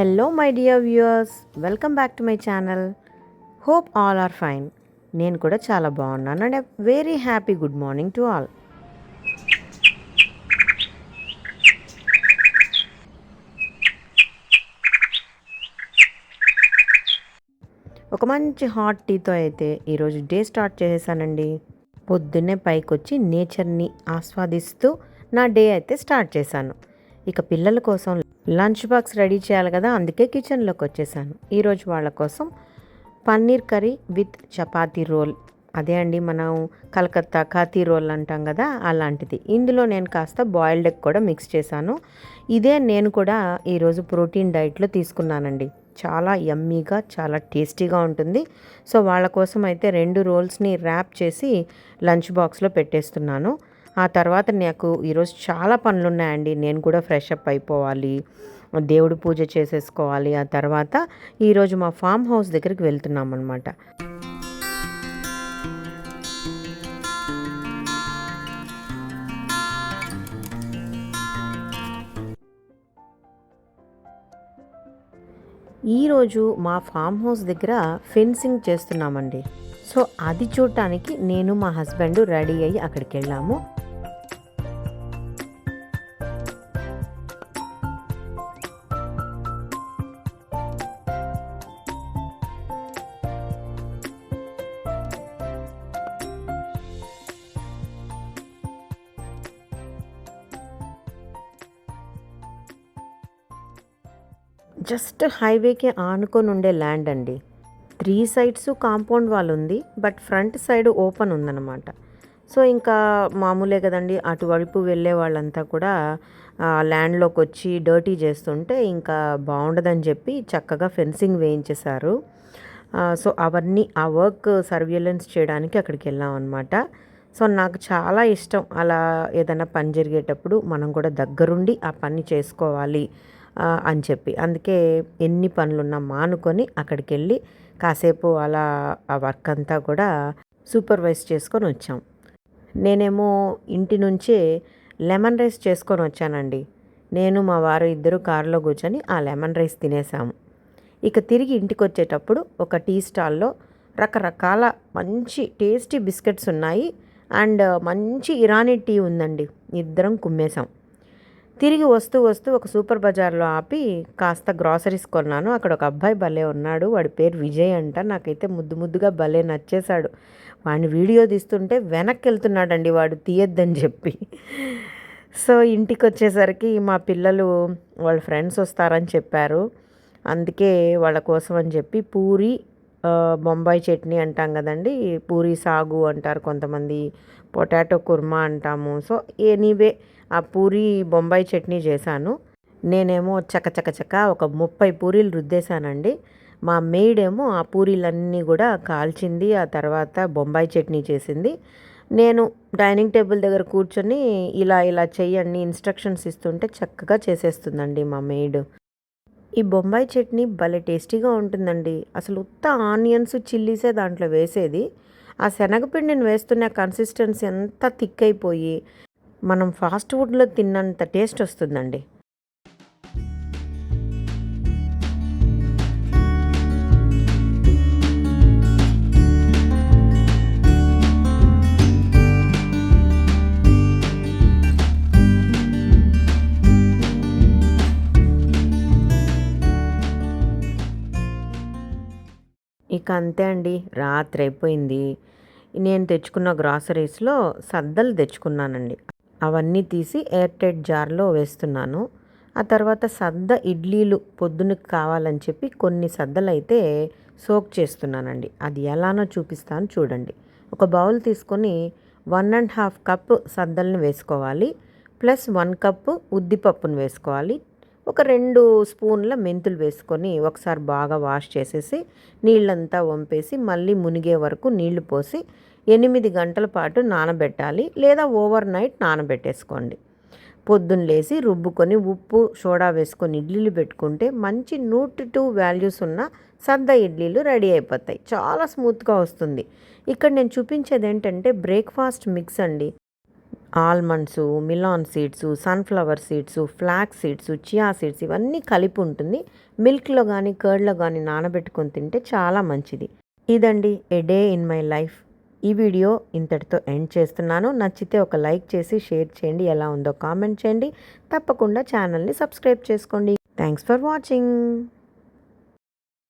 Hello my dear viewers, welcome back to my channel. Hope all are fine. నేను కూడా చాలా బాగున్నాను and very happy good morning to all. ఒక మంచి hot టీతో అయితే ఈరోజు డే స్టార్ట్ చేసేసానండి. పొద్దున్నే పైకి వచ్చి నేచర్ని ఆస్వాదిస్తూ నా డే అయితే స్టార్ట్ చేశాను. ఇక పిల్లల కోసం లంచ్ బాక్స్ రెడీ చేయాలి కదా, అందుకే కిచెన్లోకి వచ్చేసాను. ఈరోజు వాళ్ళ కోసం paneer curry with chapati roll, అదే అండి మనం కలకత్తా ఖాతీ రోల్ అంటాం కదా, అలాంటిది. ఇందులో నేను కాస్త బాయిల్డ్ ఎగ్ కూడా మిక్స్ చేశాను. ఇదే నేను కూడా ఈరోజు ప్రోటీన్ డైట్లో తీసుకున్నానండి. చాలా యమ్మీగా చాలా టేస్టీగా ఉంటుంది. సో వాళ్ళ కోసం అయితే 2 రోల్స్ని ర్యాప్ చేసి లంచ్ బాక్స్లో పెట్టేస్తున్నాను. ఆ తర్వాత నాకు ఈరోజు చాలా పనులు ఉన్నాయండి. నేను కూడా ఫ్రెష్ అప్ అయిపోవాలి, దేవుడి పూజ చేసేసుకోవాలి. ఆ తర్వాత ఈరోజు మా ఫామ్ హౌస్ దగ్గరికి వెళ్తున్నాం అనమాట. ఈరోజు మా ఫామ్ హౌస్ దగ్గర ఫెన్సింగ్ చేస్తున్నామండి. సో అది చూడటానికి నేను మా హస్బెండ్ రెడీ అయ్యి అక్కడికి వెళ్ళాము. జస్ట్ హైవేకి ఆనుకొని ఉండే ల్యాండ్ అండి. 3 సైడ్స్ కాంపౌండ్ వాల్ ఉంది, బట్ ఫ్రంట్ సైడ్ ఓపెన్ ఉందన్నమాట. సో ఇంకా మామూలే కదండి, అటువైపు వెళ్ళే వాళ్ళంతా కూడా ల్యాండ్లోకి వచ్చి డర్టీ చేస్తుంటే ఇంకా బాగుండదని చెప్పి చక్కగా ఫెన్సింగ్ వేయించేశారు. సో అవన్నీ ఆ వర్క్ సర్వేలెన్స్ చేయడానికి అక్కడికి వెళ్ళాం అనమాట. సో నాకు చాలా ఇష్టం అలా ఏదైనా పని జరిగేటప్పుడు మనం కూడా దగ్గరుండి ఆ పని చేసుకోవాలి అని చెప్పి. అందుకే ఎన్ని పనులున్నా మానుకొని అక్కడికి వెళ్ళి కాసేపు అలా ఆ వర్క్ అంతా కూడా సూపర్వైజ్ చేసుకొని వచ్చాం. నేనేమో ఇంటి నుంచే లెమన్ రైస్ చేసుకొని వచ్చానండి. నేను మా వారు ఇద్దరు కారులో కూర్చొని ఆ లెమన్ రైస్ తినేసాము. ఇక తిరిగి ఇంటికి వచ్చేటప్పుడు ఒక టీ స్టాల్లో రకరకాల మంచి టేస్టీ బిస్కెట్స్ ఉన్నాయి అండ్ మంచి ఇరానీ టీ ఉందండి. ఇద్దరం కుమ్మేశాం. తిరిగి వస్తూ వస్తూ ఒక సూపర్ బజార్లో ఆపి కాస్త గ్రాసరీస్ కొన్నాను. అక్కడ ఒక అబ్బాయి భలే ఉన్నాడు, వాడి పేరు విజయ్ అంట. నాకైతే ముద్దు ముద్దుగా భలే నచ్చేశాడు. వాడిని వీడియో తీస్తుంటే వెనక్కి వెళ్తున్నాడండి వాడు, తీయొద్దని చెప్పి. సో ఇంటికి వచ్చేసరికి మా పిల్లలు వాళ్ళ ఫ్రెండ్స్ వస్తారని చెప్పారు. అందుకే వాళ్ళ కోసం అని చెప్పి పూరి, బొంబాయి చట్నీ అంటాం కదండి, పూరి సాగు అంటారు కొంతమంది, పొటాటో కుర్మా అంటాము. సో ఎనీవే ఆ పూరి బొంబాయి చట్నీ చేశాను. నేనేమో చక ఒక 30 పూరీలు రుద్దేశానండి. మా మెయిడేమో ఆ పూరీలన్నీ కూడా కాల్చింది, ఆ తర్వాత బొంబాయి చట్నీ చేసింది. నేను డైనింగ్ టేబుల్ దగ్గర కూర్చొని ఇలా ఇలా చెయ్యండి ఇన్స్ట్రక్షన్స్ ఇస్తుంటే చక్కగా చేసేస్తుందండి మా మెయిడ్. ఈ బొంబాయి చట్నీ భలే టేస్టీగా ఉంటుందండి. అసలు ఉత్త ఆనియన్స్ చిల్లీసే దాంట్లో వేసేది. ఆ శనగపిండిని వేస్తున్న కన్సిస్టెన్సీ అంతా థిక్ అయిపోయి మనం ఫాస్ట్ ఫుడ్లో తిన్నంత టేస్ట్ వస్తుందండి. ఇక అంతే అండి, రాత్రి అయిపోయింది. నేను తెచ్చుకున్న గ్రాసరీస్లో సద్దలు తెచ్చుకున్నానండి. అవన్నీ తీసి ఎయిర్ టైట్ జార్లో వేస్తున్నాను. ఆ తర్వాత సద్ద ఇడ్లీలు పొద్దునకి కావాలని చెప్పి కొన్ని సద్దలు అయితే సోక్ చేస్తున్నానండి. అది ఎలానో చూపిస్తాను చూడండి. ఒక బౌల్ తీసుకొని 1.5 కప్పు సద్దల్ని వేసుకోవాలి, ప్లస్ 1 కప్పు ఉద్దిపప్పును వేసుకోవాలి, ఒక 2 స్పూన్ల మెంతులు వేసుకొని ఒకసారి బాగా వాష్ చేసేసి నీళ్ళంతా వంపేసి మళ్ళీ మునిగే వరకు నీళ్లు పోసి 8 గంటల పాటు నానబెట్టాలి, లేదా ఓవర్ నైట్ నానబెట్టేసుకోండి. పొద్దున్న లేసి రుబ్బుకొని ఉప్పు సోడా వేసుకొని ఇడ్లీలు పెట్టుకుంటే మంచి న్యూట్రిటివ్ వాల్యూస్ ఉన్న సద్ద ఇడ్లీలు రెడీ అయిపోతాయి. చాలా స్మూత్గా వస్తుంది. ఇక్కడ నేను చూపించేది ఏంటంటే బ్రేక్ఫాస్ట్ మిక్స్ అండి. Almonds, melon seeds, sunflower seeds, flax seeds, chia seeds ఇవన్నీ కలిపి ఉంటుంది. మిల్క్‌లో గానీ, కర్డ్‌లో గానీ నానబెట్టుకొని తింటే చాలా మంచిది. ఇదండి a day in my life. ఈ వీడియో ఇంతటితో ఎండ్ చేస్తున్నాను. నచ్చితే ఒక లైక్ చేసి షేర్ చేయండి. ఎలా ఉందో కామెంట్ చేయండి. తప్పకుండా ఛానల్‌ని సబ్స్క్రైబ్ చేసుకోండి. Thanks for watching.